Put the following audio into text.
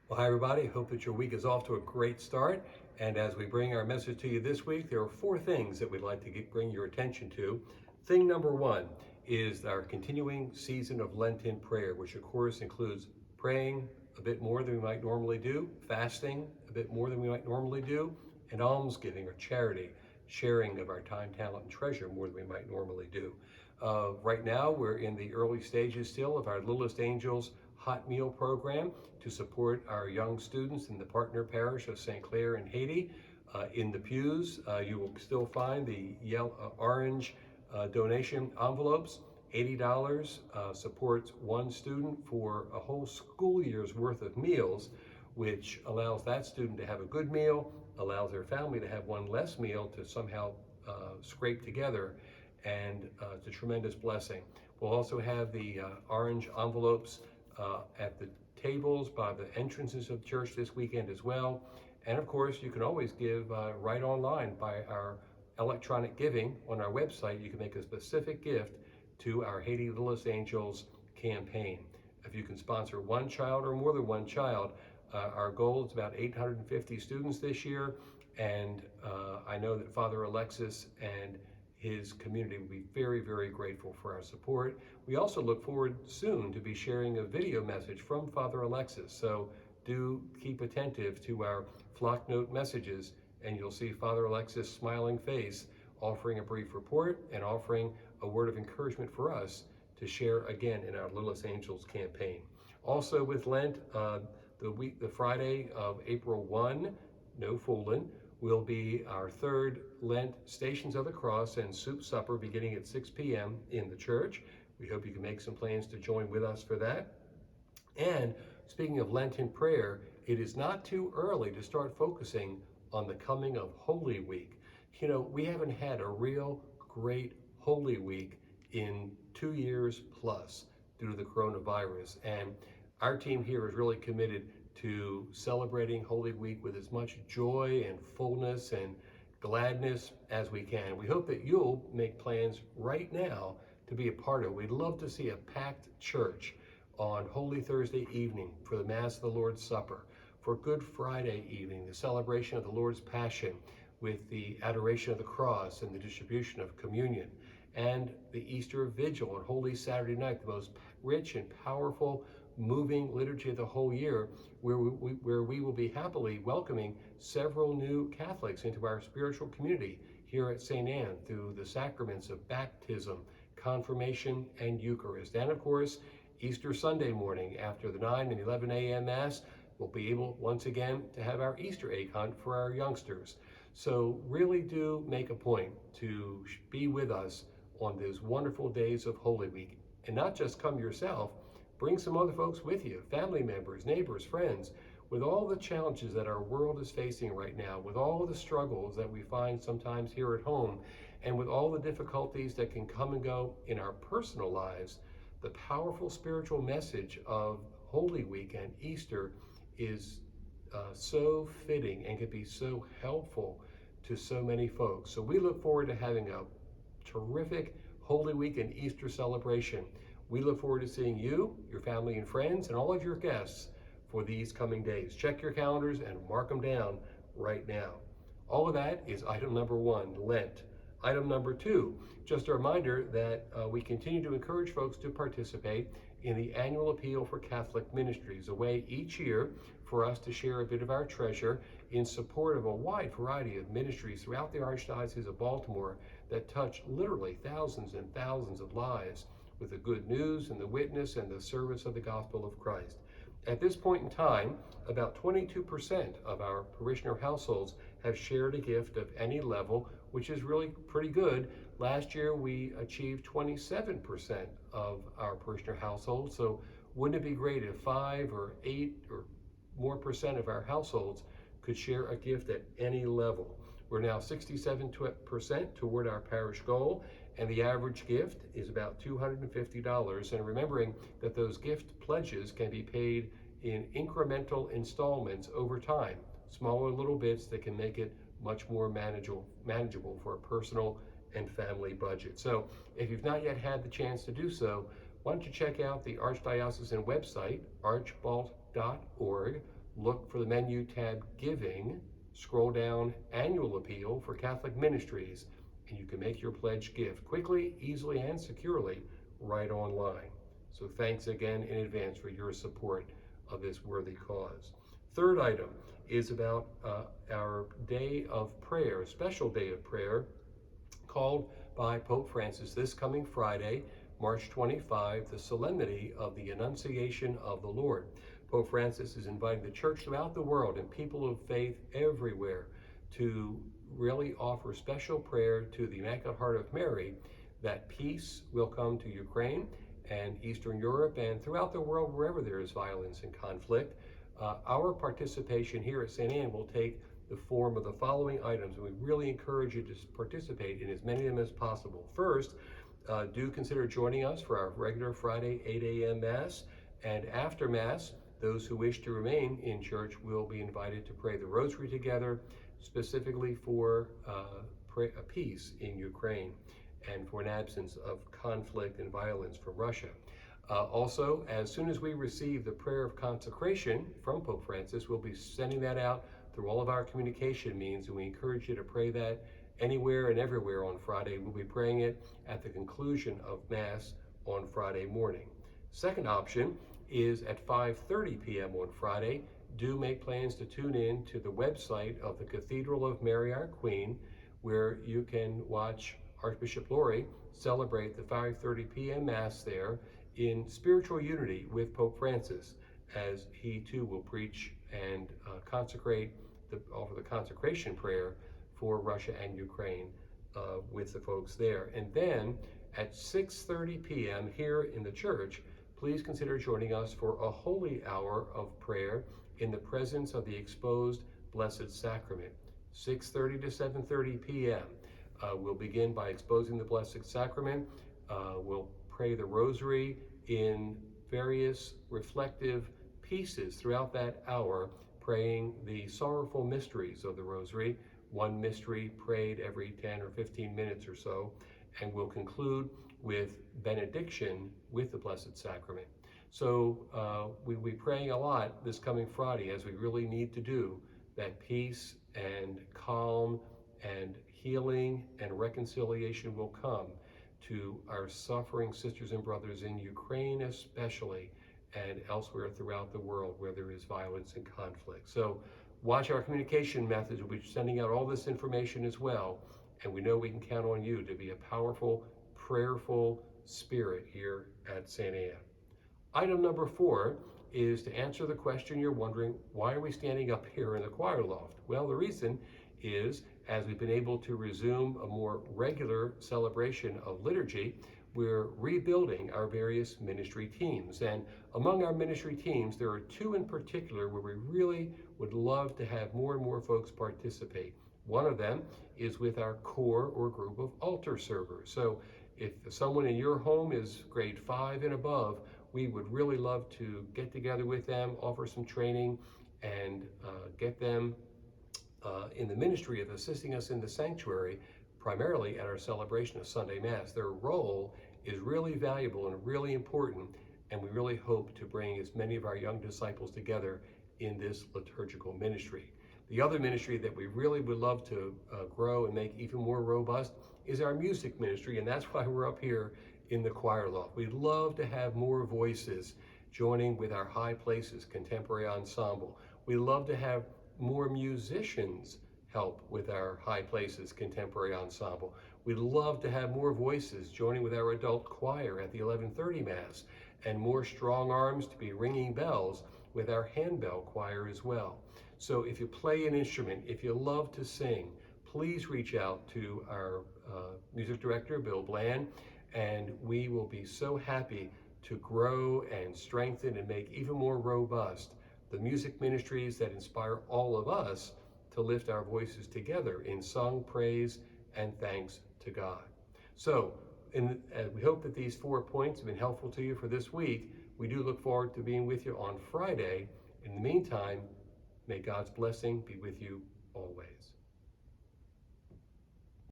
Well, hi, everybody. Hope that your week is off to a great start. And as we bring our message to you this week, there are four things that we'd like to bring your attention to. Thing number one is our continuing season of Lenten prayer, which of course includes praying a bit more than we might normally do, fasting a bit more than we might normally do, and almsgiving or charity, sharing of our time, talent, and treasure more than we might normally do. Right now, we're in the early stages still of our Littlest Angels hot meal program to support our young students in the partner parish of St. Clair in Haiti. In the pews, you will still find the orange donation envelopes. $80 supports one student for a whole school year's worth of meals, which allows that student to have a good meal, allows their family to have one less meal to somehow scrape together, and it's a tremendous blessing. We'll also have the orange envelopes at the tables by the entrances of church this weekend as well. And of course, you can always give right online by our electronic giving on our website. You can make a specific gift to our Haiti Littlest Angels campaign. If you can sponsor one child or more than one child, our goal is about 850 students this year. And I know that Father Alexis and his community will be very, very grateful for our support. We also look forward soon to be sharing a video message from Father Alexis. So do keep attentive to our flock note messages, and you'll see Father Alexis' smiling face offering a brief report and offering a word of encouragement for us to share again in our Littlest Angels campaign. Also with Lent, the Friday of April 1, no fooling, will be our third Lent Stations of the Cross and Soup Supper beginning at 6 p.m. in the church. We hope you can make some plans to join with us for that. And speaking of Lenten prayer, it is not too early to start focusing on the coming of Holy Week. You know, we haven't had a real great Holy Week in 2 years plus due to the coronavirus. And our team here is really committed to celebrating Holy Week with as much joy and fullness and gladness as we can. We hope that you'll make plans right now to be a part of it. We'd love to see a packed church on Holy Thursday evening for the Mass of the Lord's Supper, for Good Friday evening, the celebration of the Lord's Passion with the adoration of the cross and the distribution of communion, and the Easter Vigil on Holy Saturday night, the most rich and powerful moving liturgy of the whole year, where we will be happily welcoming several new Catholics into our spiritual community here at St. Anne through the sacraments of baptism, confirmation, and Eucharist. And of course, Easter Sunday morning after the 9 and 11 a.m. Mass, we'll be able once again to have our Easter egg hunt for our youngsters. So really do make a point to be with us on those wonderful days of Holy Week. And not just come yourself, bring some other folks with you, family members, neighbors, friends. With all the challenges that our world is facing right now, with all the struggles that we find sometimes here at home, and with all the difficulties that can come and go in our personal lives, the powerful spiritual message of Holy Week and Easter is so fitting and can be so helpful to so many folks. So we look forward to having a terrific Holy Week and Easter celebration. We look forward to seeing you, your family and friends, and all of your guests for these coming days. Check your calendars and mark them down right now. All of that is item number one, Lent. Item number two, just a reminder that we continue to encourage folks to participate in the annual Appeal for Catholic Ministries, a way each year for us to share a bit of our treasure in support of a wide variety of ministries throughout the Archdiocese of Baltimore that touch literally thousands and thousands of lives with the good news and the witness and the service of the gospel of Christ. At this point in time, about 22% of our parishioner households have shared a gift of any level, which is really pretty good. Last year, we achieved 27% of our parishioner households, so wouldn't it be great if 5 or 8 or more percent of our households could share a gift at any level? We're now 67% toward our parish goal, and the average gift is about $250. And remembering that those gift pledges can be paid in incremental installments over time, smaller little bits that can make it much more manageable for a personal and family budget. So if you've not yet had the chance to do so, why don't you check out the Archdiocesan website, archbalt.org. look for the menu tab Giving, scroll down Annual Appeal for Catholic Ministries, and you can make your pledge gift quickly, easily, and securely right online. So thanks again in advance for your support of this worthy cause. Third item is about our day of prayer, special day of prayer, called by Pope Francis this coming Friday, March 25, the Solemnity of the Annunciation of the Lord. Pope Francis is inviting the church throughout the world and people of faith everywhere to really offer special prayer to the Immaculate Heart of Mary, that peace will come to Ukraine and Eastern Europe and throughout the world wherever there is violence and conflict. Our participation here at St. Anne will take the form of the following items, and we really encourage you to participate in as many of them as possible. First, do consider joining us for our regular Friday 8 a.m. Mass, and after Mass, those who wish to remain in church will be invited to pray the Rosary together, specifically for peace in Ukraine and for an absence of conflict and violence from Russia. Also, as soon as we receive the prayer of consecration from Pope Francis, we'll be sending that out through all of our communication means, and we encourage you to pray that anywhere and everywhere on Friday. We'll be praying it at the conclusion of Mass on Friday morning. Second option is at 5:30 p.m. on Friday. Do make plans to tune in to the website of the Cathedral of Mary Our Queen, where you can watch Archbishop Lori celebrate the 5:30 p.m. Mass there in spiritual unity with Pope Francis, as he too will preach and offer the consecration prayer for Russia and Ukraine with the folks there. And then at 6:30 p.m. here in the church, please consider joining us for a holy hour of prayer in the presence of the exposed Blessed Sacrament. 6:30 to 7:30 p.m. We'll begin by exposing the Blessed Sacrament. We'll pray the Rosary in various reflective pieces throughout that hour, praying the sorrowful mysteries of the Rosary, one mystery prayed every 10 or 15 minutes or so, and we'll conclude with benediction with the Blessed Sacrament. So we'll be praying a lot this coming Friday, as we really need to do, that peace and calm and healing and reconciliation will come to our suffering sisters and brothers in Ukraine especially, and elsewhere throughout the world where there is violence and conflict. So watch our communication methods. We'll be sending out all this information as well, and we know we can count on you to be a powerful, prayerful spirit here at St. Anne. Item number 4 is to answer the question you're wondering, why are we standing up here in the choir loft? Well, the reason is, as we've been able to resume a more regular celebration of liturgy, we're rebuilding our various ministry teams. And among our ministry teams, there are 2 in particular where we really would love to have more and more folks participate. One of them is with our core or group of altar servers. So if someone in your home is grade 5 and above, we would really love to get together with them, offer some training, and get them in the ministry of assisting us in the sanctuary, primarily at our celebration of Sunday Mass. Their role is really valuable and really important, and we really hope to bring as many of our young disciples together in this liturgical ministry. The other ministry that we really would love to grow and make even more robust is our music ministry, and that's why we're up here in the choir loft. We'd love to have more voices joining with our High Places Contemporary Ensemble. We'd love to have more musicians help with our High Places Contemporary Ensemble. We'd love to have more voices joining with our adult choir at the 11:30 Mass, and more strong arms to be ringing bells with our handbell choir as well. So if you play an instrument, if you love to sing, please reach out to our music director, Bill Bland, and we will be so happy to grow and strengthen and make even more robust the music ministries that inspire all of us to lift our voices together in song, praise, and thanks to God. So we hope that these 4 points have been helpful to you for this week. We do look forward to being with you on Friday. In the meantime, may God's blessing be with you always.